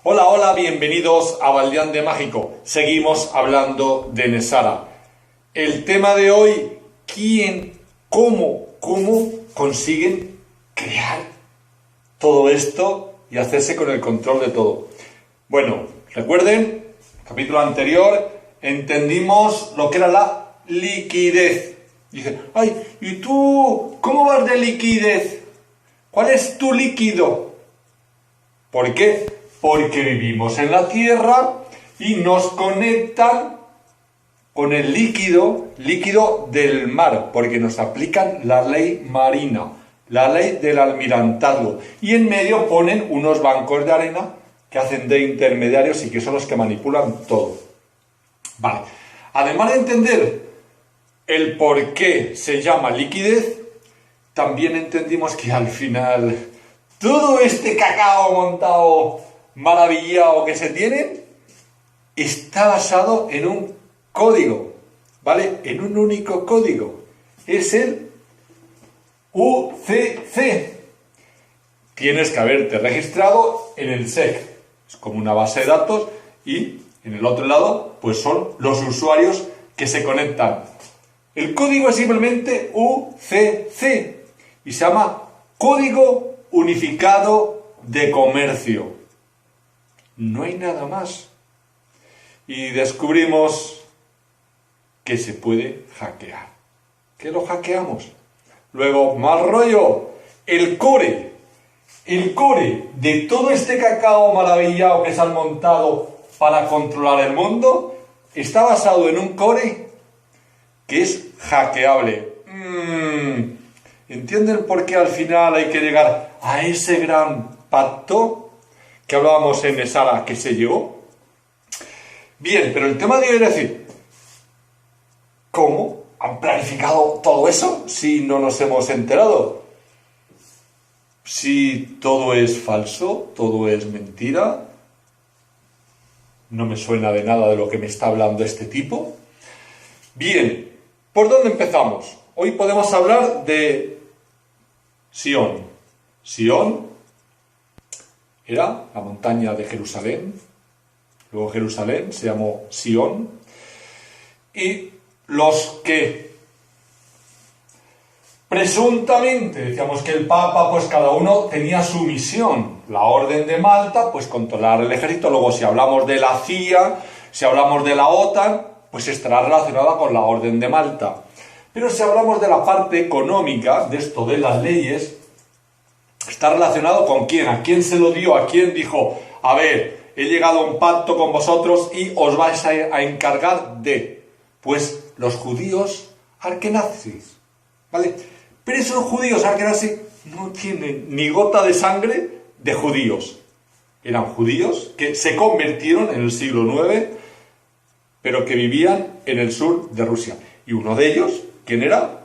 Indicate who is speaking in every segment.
Speaker 1: Hola, hola, bienvenidos a Baldeán de Mágico. Seguimos hablando de Nesara. El tema de hoy, cómo consiguen crear todo esto y hacerse con el control de todo. Bueno, recuerden, capítulo anterior, entendimos lo que era la liquidez. Dice, ay, ¿y tú cómo vas de liquidez? ¿Cuál es tu líquido? ¿Por qué? Porque vivimos en la Tierra y nos conectan con el líquido del mar, porque nos aplican la ley marina, la ley del almirantazgo, y en medio ponen unos bancos de arena que hacen de intermediarios y que son los que manipulan todo. Vale, además de entender el por qué se llama liquidez, también entendimos que al final todo este cacao montado, maravillado que se tiene, está basado en un código, ¿vale? En un único código. Es el UCC. Tienes que haberte registrado en el SEC. Es como una base de datos y en el otro lado, pues son los usuarios que se conectan. El código es simplemente UCC y se llama Código Unificado de Comercio. No hay nada más. Y descubrimos que se puede hackear. ¿Qué lo hackeamos? Luego, más rollo, el core de todo este cacao maravillado que se han montado para controlar el mundo está basado en un core que es hackeable. ¿Entienden por qué al final hay que llegar a ese gran pacto que hablábamos en Nesara que se llegó? Bien, pero el tema de hoy es decir, ¿cómo han planificado todo eso si no nos hemos enterado? Si todo es falso, todo es mentira, no me suena de nada de lo que me está hablando este tipo. Bien, ¿por dónde empezamos? Hoy podemos hablar de Sión. Sión era la montaña de Jerusalén, luego Jerusalén se llamó Sión, y los que presuntamente decíamos que el Papa, pues cada uno tenía su misión. La Orden de Malta, pues controlar el ejército. Luego si hablamos de la CIA, si hablamos de la OTAN, pues estará relacionada con la Orden de Malta. Pero si hablamos de la parte económica, de esto de las leyes, está relacionado con quién, a quién se lo dio, a quién dijo, a ver, he llegado a un pacto con vosotros y os vais a encargar de, pues, los judíos arkenazis, ¿vale? Pero esos judíos arkenazis no tienen ni gota de sangre de judíos. Eran judíos que se convirtieron en el siglo IX, pero que vivían en el sur de Rusia. Y uno de ellos, ¿quién era?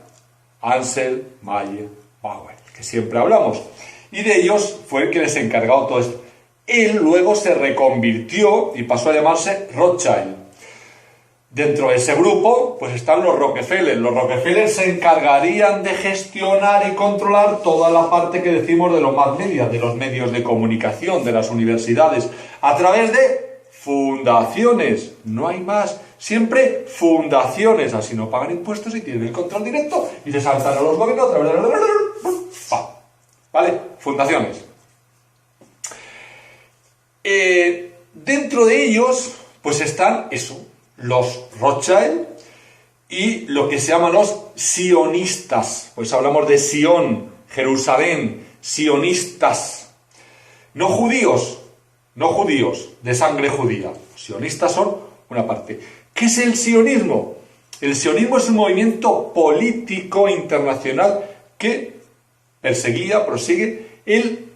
Speaker 1: Ansel Mayer Bauer, que siempre hablamos. Y de ellos fue el que les encargó todo esto. Él luego se reconvirtió y pasó a llamarse Rothschild. Dentro de ese grupo, pues están los Rockefeller. Los Rockefeller se encargarían de gestionar y controlar toda la parte que decimos de los mass media, de los medios de comunicación, de las universidades, a través de fundaciones. No hay más. Siempre fundaciones. Así no pagan impuestos y tienen el control directo y se saltan a los gobiernos a través de... ¿Vale? Fundaciones. Dentro de ellos, pues están eso, los Rothschild y lo que se llaman los sionistas. Pues hablamos de Sion, Jerusalén, sionistas. No judíos, de sangre judía. Los sionistas son una parte. ¿Qué es el sionismo? El sionismo es un movimiento político internacional que prosigue el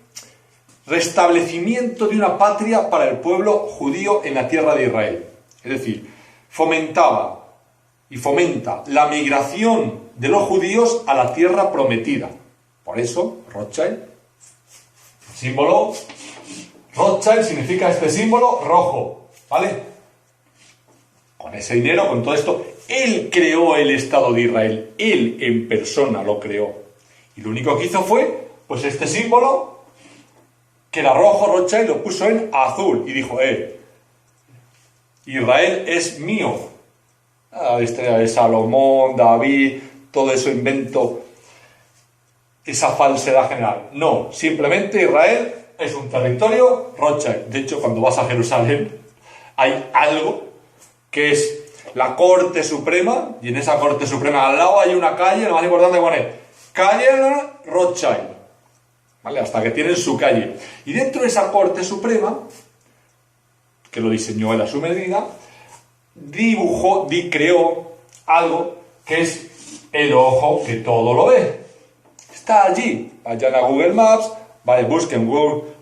Speaker 1: restablecimiento de una patria para el pueblo judío en la tierra de Israel. Es decir, fomentaba y fomenta la migración de los judíos a la tierra prometida. Por eso, Rothschild, símbolo, Rothschild significa este símbolo rojo, ¿vale? Con ese dinero, con todo esto, él creó el Estado de Israel, él en persona lo creó. Y lo único que hizo fue, pues este símbolo que era rojo, Rothschild lo puso en azul y dijo, Israel es mío. La historia de Salomón, David, todo eso invento, esa falsedad general. No, simplemente Israel es un territorio Rothschild. De hecho, cuando vas a Jerusalén hay algo que es la Corte Suprema, y en esa Corte Suprema al lado hay una calle, lo más importante pone calle Rothschild, ¿vale? Hasta que tienen su calle. Y dentro de esa Corte Suprema, que lo diseñó él a su medida, creó algo que es el ojo que todo lo ve. Está allí. Vayan a Google Maps, busquen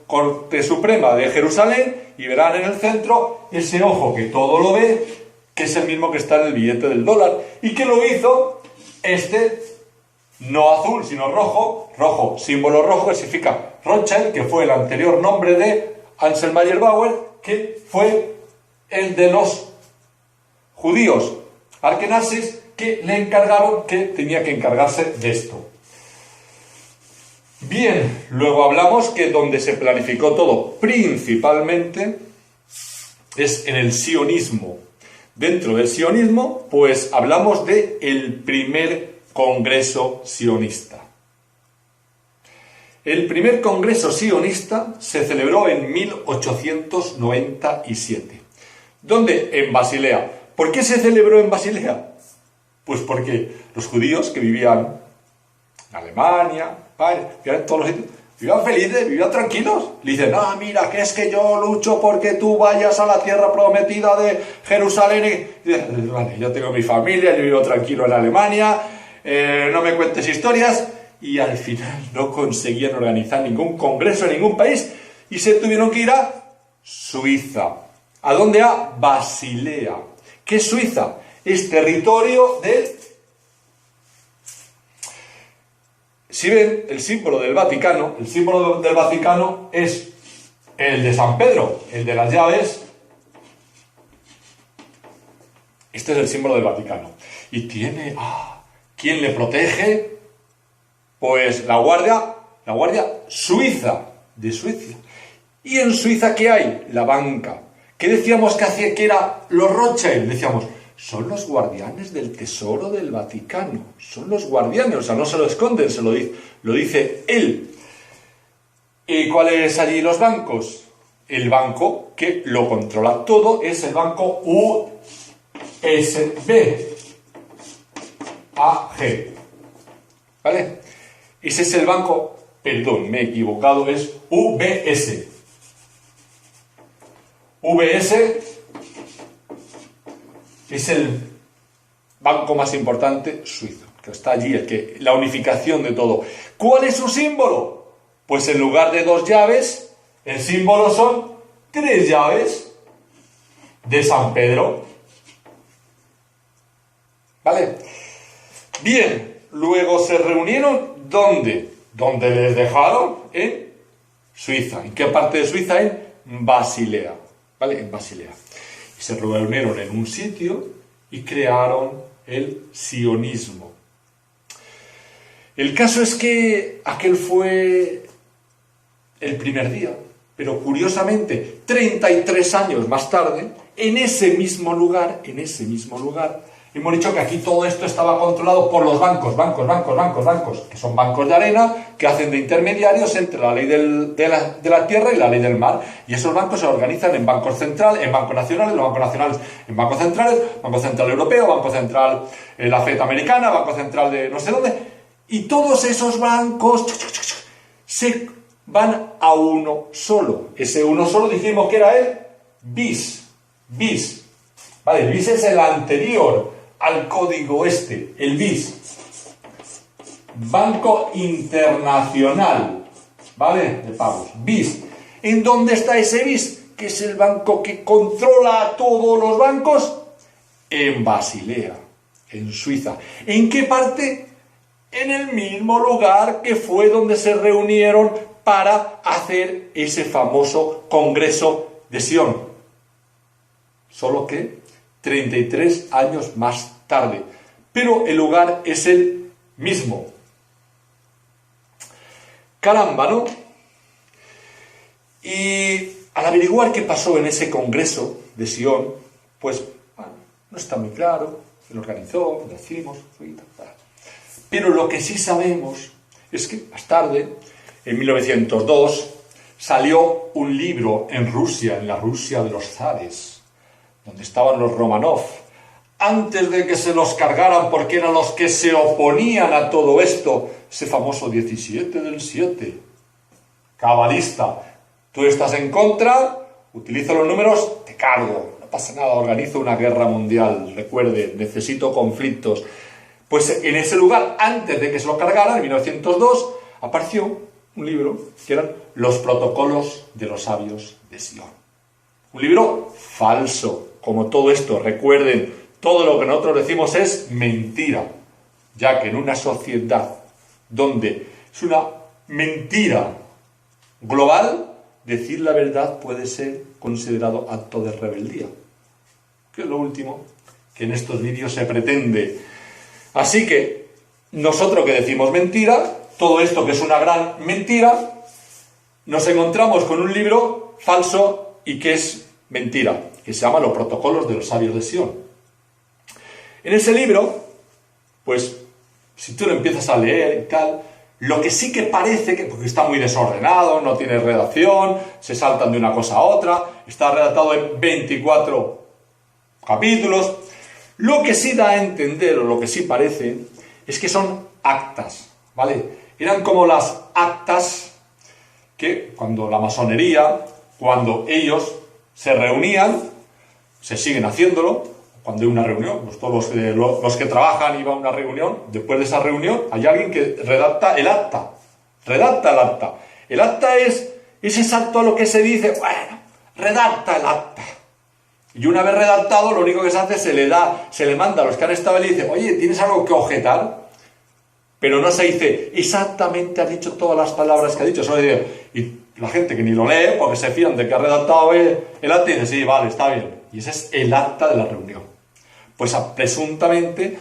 Speaker 1: Corte Suprema de Jerusalén y verán en el centro ese ojo que todo lo ve, que es el mismo que está en el billete del dólar. ¿Y que lo hizo? No azul, sino rojo. Rojo, símbolo rojo que significa Rothschild, que fue el anterior nombre de Ansel Mayer-Bauer, que fue el de los judíos arkenazis, que le encargaron, que tenía que encargarse de esto. Bien, luego hablamos que donde se planificó todo principalmente es en el sionismo. Dentro del sionismo, pues hablamos de el primer congreso sionista. El primer congreso sionista se celebró en 1897. ¿Dónde? En Basilea. ¿Por qué se celebró en Basilea? Pues porque los judíos que vivían en Alemania, vivían en todos los sitios, vivían felices, vivían tranquilos. Le dicen, mira, que es que yo lucho porque tú vayas a la tierra prometida de Jerusalén. Y dicen, vale, yo tengo mi familia, yo vivo tranquilo en Alemania, no me cuentes historias. Y al final no conseguían organizar ningún congreso en ningún país y se tuvieron que ir a Suiza. ¿A dónde? A Basilea. ¿Qué es Suiza? Es territorio del... Si ven el símbolo del Vaticano es el de San Pedro, el de las llaves. Este es el símbolo del Vaticano. Y tiene... ¿quién le protege? Pues la guardia suiza, de Suecia. ¿Y en Suiza qué hay? La banca. ¿Qué decíamos que era los Rothschild? Decíamos, son los guardianes del tesoro del Vaticano. Son los guardianes, o sea, no se lo esconden, lo dice él. ¿Y cuáles allí los bancos? El banco que lo controla todo es el banco USB. AG. ¿Vale? Ese es el banco, perdón, me he equivocado, es UBS. UBS es el banco más importante suizo, que está allí, la unificación de todo. ¿Cuál es su símbolo? Pues en lugar de 2 llaves, el símbolo son 3 llaves de San Pedro. ¿Vale? Bien, luego se reunieron, ¿dónde? ¿Dónde les dejaron? En Suiza. ¿En qué parte de Suiza? En Basilea. ¿Vale? En Basilea. Y se reunieron en un sitio y crearon el sionismo. El caso es que aquel fue el primer día, pero curiosamente, 33 años más tarde, en ese mismo lugar, hemos dicho que aquí todo esto estaba controlado por los bancos, que son bancos de arena, que hacen de intermediarios entre la ley de la tierra y la ley del mar. Y esos bancos se organizan en bancos centrales, en bancos nacionales, los bancos nacionales en bancos centrales, Banco Central Europeo, Banco Central, la FED americana, Banco Central de no sé dónde. Y todos esos bancos se van a uno solo. Ese uno solo dijimos que era el BIS. Vale, el BIS es el anterior al código el BIS. Banco Internacional, ¿vale? De pagos. BIS. ¿En dónde está ese BIS? Que es el banco que controla a todos los bancos. En Basilea, en Suiza. ¿En qué parte? En el mismo lugar que fue donde se reunieron para hacer ese famoso Congreso de Sion. Solo que 33 años más tarde. Pero el lugar es el mismo. Caramba, ¿no? Y al averiguar qué pasó en ese congreso de Sion, pues bueno, no está muy claro, quién lo organizó, lo decimos, pero lo que sí sabemos es que más tarde, en 1902, salió un libro en Rusia, en la Rusia de los zares, donde estaban los Romanov, antes de que se los cargaran porque eran los que se oponían a todo esto, ese famoso 17 del 7, cabalista. Tú estás en contra, utilizo los números, te cargo, no pasa nada, organizo una guerra mundial, recuerde, necesito conflictos. Pues en ese lugar, antes de que se lo cargaran, en 1902, apareció un libro que eran Los Protocolos de los Sabios de Sion. Un libro falso, como todo esto, recuerden, todo lo que nosotros decimos es mentira, ya que en una sociedad donde es una mentira global, decir la verdad puede ser considerado acto de rebeldía, que es lo último que en estos vídeos se pretende. Así que nosotros que decimos mentira, todo esto que es una gran mentira, nos encontramos con un libro falso y que es mentira, que se llama Los Protocolos de los Sabios de Sion. En ese libro, pues, si tú lo empiezas a leer y tal, lo que sí que parece que, porque está muy desordenado, no tiene redacción, se saltan de una cosa a otra, está redactado en 24 capítulos, lo que sí da a entender, o lo que sí parece, es que son actas, ¿vale? Eran como las actas que cuando la masonería, cuando ellos se reunían, se siguen haciéndolo, cuando hay una reunión, pues todos los que trabajan y van a una reunión, después de esa reunión hay alguien que redacta el acta. El acta es exacto a lo que se dice, bueno, redacta el acta. Y una vez redactado, lo único que se hace es se le manda a los que han estado y le dice, oye, ¿tienes algo que objetar? Pero no se dice, exactamente ha dicho todas las palabras que ha dicho, solo dice, y la gente que ni lo lee, porque se fían de que ha redactado el acta, y dice, sí, vale, está bien. Y ese es el acta de la reunión. Pues presuntamente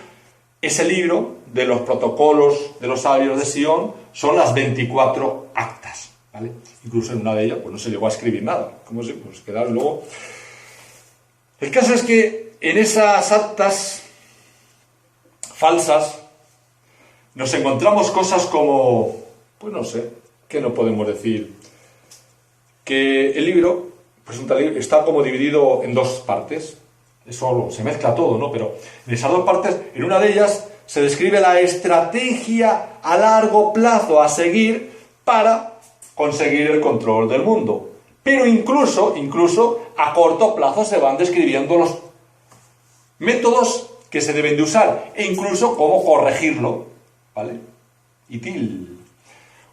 Speaker 1: ese libro de los protocolos de los sabios de Sion son las 24 actas, ¿vale? Incluso en una de ellas pues no se llegó a escribir nada, como si pues quedaron luego. El caso es que en esas actas falsas nos encontramos cosas como, pues no sé, ¿qué no podemos decir? Que el libro está como dividido en dos partes. Eso se mezcla todo, ¿no? Pero en esas dos partes, en una de ellas se describe la estrategia a largo plazo a seguir para conseguir el control del mundo. Pero incluso a corto plazo se van describiendo los métodos que se deben de usar e incluso cómo corregirlo, ¿vale?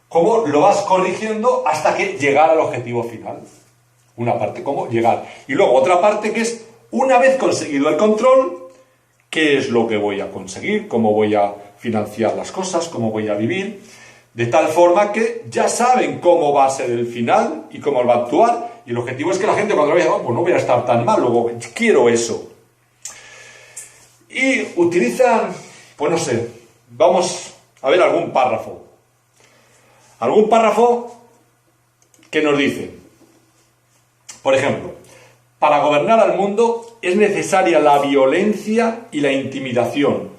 Speaker 1: Cómo lo vas corrigiendo hasta que llegar al objetivo final. Una parte, cómo llegar. Y luego otra parte que es, una vez conseguido el control, ¿qué es lo que voy a conseguir? ¿Cómo voy a financiar las cosas? ¿Cómo voy a vivir? De tal forma que ya saben cómo va a ser el final y cómo va a actuar. Y el objetivo es que la gente cuando lo vea, pues no voy a estar tan mal, luego quiero eso. Y utilizan, pues no sé, vamos a ver algún párrafo. Algún párrafo que nos dice, por ejemplo, para gobernar al mundo es necesaria la violencia y la intimidación,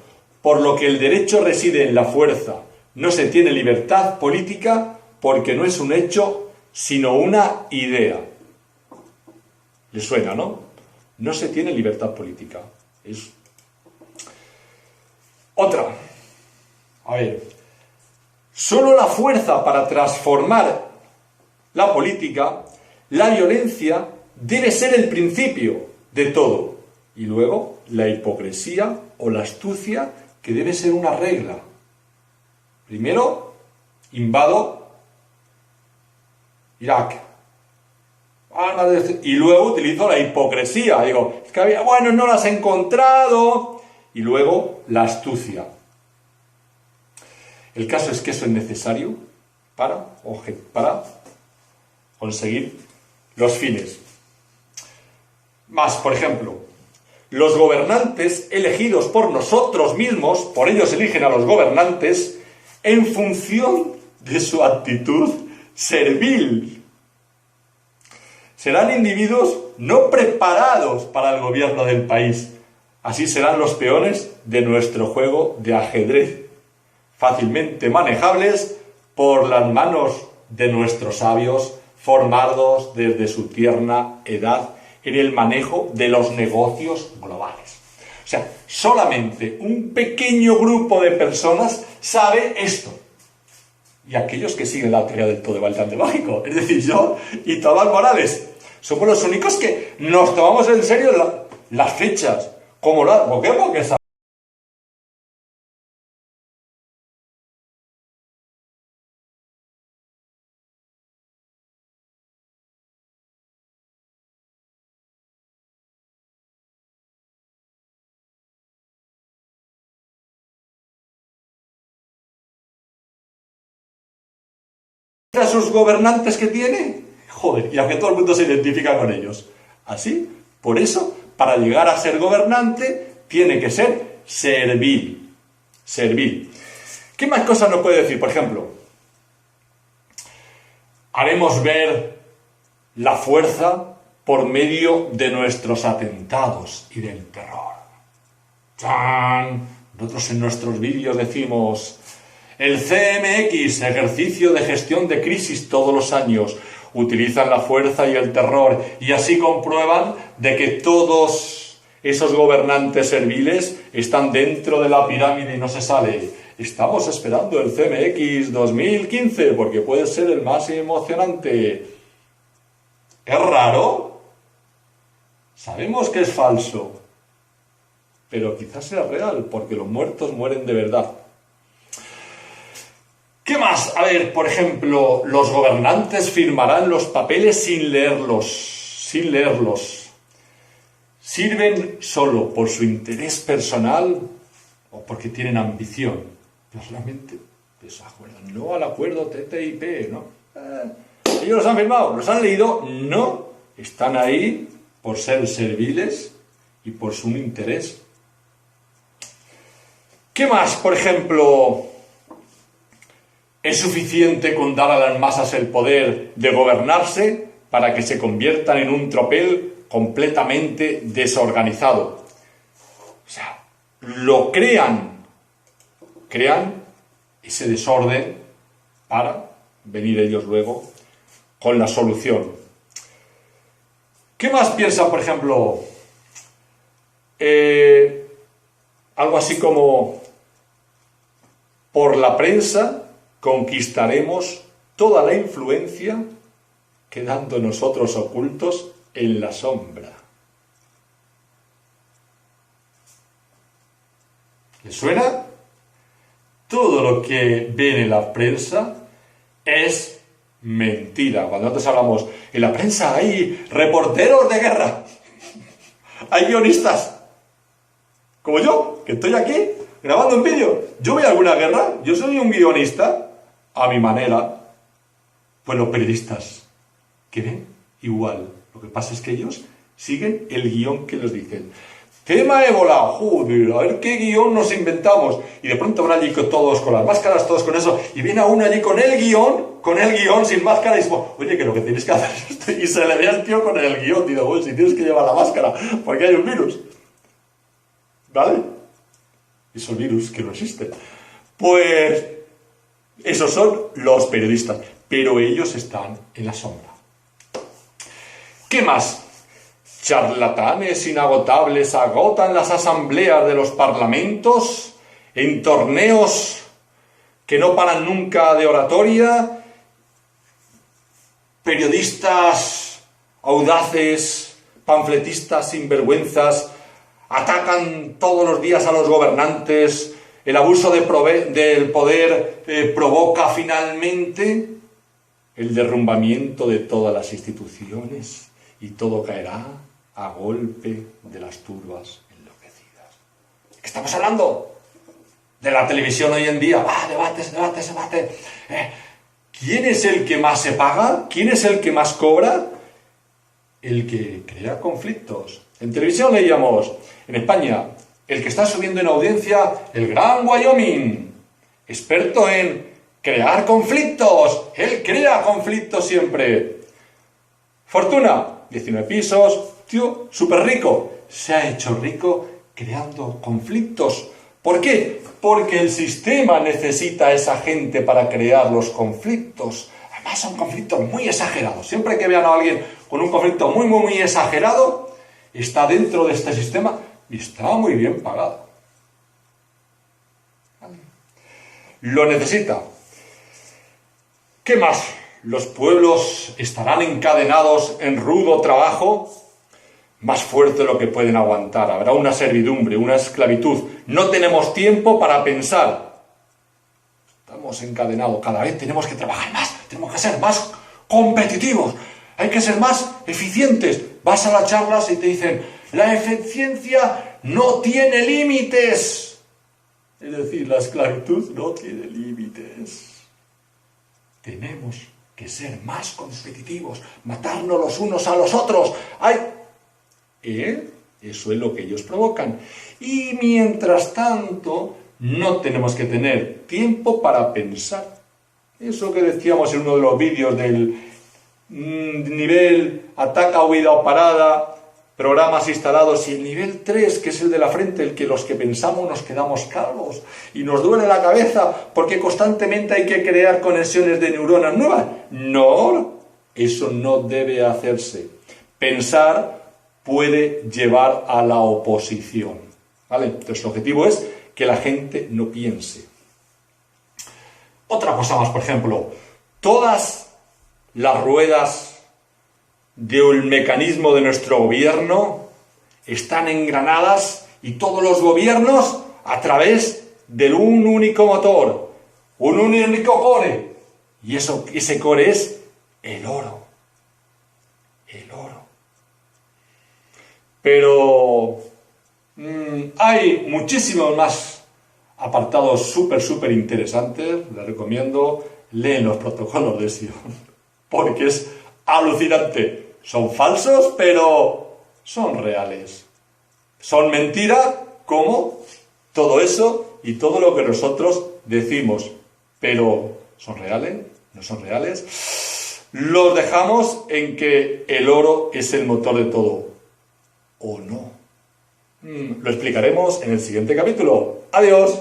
Speaker 1: por lo que el derecho reside en la fuerza. No se tiene libertad política porque no es un hecho, sino una idea. ¿Le suena, no? No se tiene libertad política. Es otra. A ver. Solo la fuerza para transformar la política, la violencia, debe ser el principio de todo. Y luego la hipocresía o la astucia, que debe ser una regla. Primero, invado Irak. Y luego utilizo la hipocresía. Digo, es que había, bueno, no las he encontrado. Y luego la astucia. El caso es que eso es necesario para conseguir los fines. Más, por ejemplo, los gobernantes elegidos por nosotros mismos, por ellos eligen a los gobernantes, en función de su actitud servil. Serán individuos no preparados para el gobierno del país. Así serán los peones de nuestro juego de ajedrez, fácilmente manejables por las manos de nuestros sabios, formados desde su tierna edad en el manejo de los negocios globales. O sea, solamente un pequeño grupo de personas sabe esto. Y aquellos que siguen la teoría del todo de bastante mágico, es decir, yo y Tomás Morales, somos los únicos que nos tomamos en serio las fechas. ¿Cómo lo hago? Porque a sus gobernantes que tiene, joder, y aunque todo el mundo se identifica con ellos. Así, por eso, para llegar a ser gobernante, tiene que ser servil. Servil. ¿Qué más cosas nos puede decir? Por ejemplo, haremos ver la fuerza por medio de nuestros atentados y del terror. ¡Chan! Nosotros en nuestros vídeos decimos: el CMX, ejercicio de gestión de crisis todos los años, utilizan la fuerza y el terror y así comprueban de que todos esos gobernantes serviles están dentro de la pirámide y no se sale. Estamos esperando el CMX 2015 porque puede ser el más emocionante. ¿Es raro? Sabemos que es falso, pero quizás sea real porque los muertos mueren de verdad. ¿Qué más? A ver, por ejemplo, los gobernantes firmarán los papeles sin leerlos. Sirven solo por su interés personal o porque tienen ambición. Pero solamente se acuerdan, no al acuerdo TTIP, ¿no? Ellos los han firmado, los han leído, no. Están ahí por ser serviles y por su interés. ¿Qué más? Por ejemplo, ¿es suficiente con dar a las masas el poder de gobernarse para que se conviertan en un tropel completamente desorganizado? O sea, lo crean ese desorden para venir ellos luego con la solución. ¿Qué más piensan, por ejemplo? Algo así como: por la prensa conquistaremos toda la influencia quedando nosotros ocultos en la sombra. ¿Les suena? Todo lo que ven en la prensa es mentira. Cuando nosotros hablamos, en la prensa hay reporteros de guerra, hay guionistas, como yo, que estoy aquí grabando un vídeo. ¿Yo voy a alguna guerra? Yo soy un guionista, a mi manera. Pues los periodistas, que ven igual. Lo que pasa es que ellos siguen el guión que les dicen. Tema ébola, joder, a ver qué guión nos inventamos. Y de pronto van allí todos con las máscaras, todos con eso, y viene a uno allí con el guión sin máscara, y dice: oye, que lo que tienes que hacer es esto. Y se le ve al tío con el guión, digo, bueno, si tienes que llevar la máscara, porque hay un virus. ¿Vale? Esos virus que no existen. Pues esos son los periodistas, pero ellos están en la sombra. ¿Qué más? Charlatanes inagotables agotan las asambleas de los parlamentos en torneos que no paran nunca de oratoria. Periodistas audaces, panfletistas sinvergüenzas, atacan todos los días a los gobernantes. El abuso del poder provoca finalmente el derrumbamiento de todas las instituciones y todo caerá a golpe de las turbas enloquecidas. ¿De qué estamos hablando? De la televisión hoy en día. Debates. ¿Quién es el que más se paga? ¿Quién es el que más cobra? El que crea conflictos. En televisión leíamos, en España, el que está subiendo en audiencia, el Gran Wyoming, experto en crear conflictos. Él crea conflictos siempre. Fortuna, 19 pisos, tío, súper rico. Se ha hecho rico creando conflictos. ¿Por qué? Porque el sistema necesita a esa gente para crear los conflictos. Además son conflictos muy exagerados. Siempre que vean a alguien con un conflicto muy, muy, muy exagerado, está dentro de este sistema y está muy bien pagado. Lo necesita. ¿Qué más? Los pueblos estarán encadenados en rudo trabajo, más fuerte de lo que pueden aguantar. Habrá una servidumbre, una esclavitud. No tenemos tiempo para pensar. Estamos encadenados. Cada vez tenemos que trabajar más. Tenemos que ser más competitivos. Hay que ser más eficientes. Vas a las charlas y te dicen, la eficiencia no tiene límites. Es decir, la esclavitud no tiene límites. Tenemos que ser más competitivos, matarnos los unos a los otros. Eso es lo que ellos provocan. Y mientras tanto, no tenemos que tener tiempo para pensar. Eso que decíamos en uno de los vídeos del nivel ataca, huida o parada, programas instalados, y el nivel 3, que es el de la frente, el que los que pensamos nos quedamos calvos y nos duele la cabeza porque constantemente hay que crear conexiones de neuronas nuevas. No, eso no debe hacerse. Pensar puede llevar a la oposición, ¿vale? Entonces el objetivo es que la gente no piense. Otra cosa más, por ejemplo, todas las ruedas del mecanismo de nuestro gobierno están engranadas, y todos los gobiernos a través de un único motor, un único core, y ese core es el oro. El oro. Pero hay muchísimos más apartados súper interesantes. Les recomiendo, leen los protocolos de Sion, porque es alucinante. Son falsos, pero son reales. Son mentira, como todo eso y todo lo que nosotros decimos. Pero ¿son reales? ¿No son reales? Los dejamos en que el oro es el motor de todo. ¿O no? Lo explicaremos en el siguiente capítulo. ¡Adiós!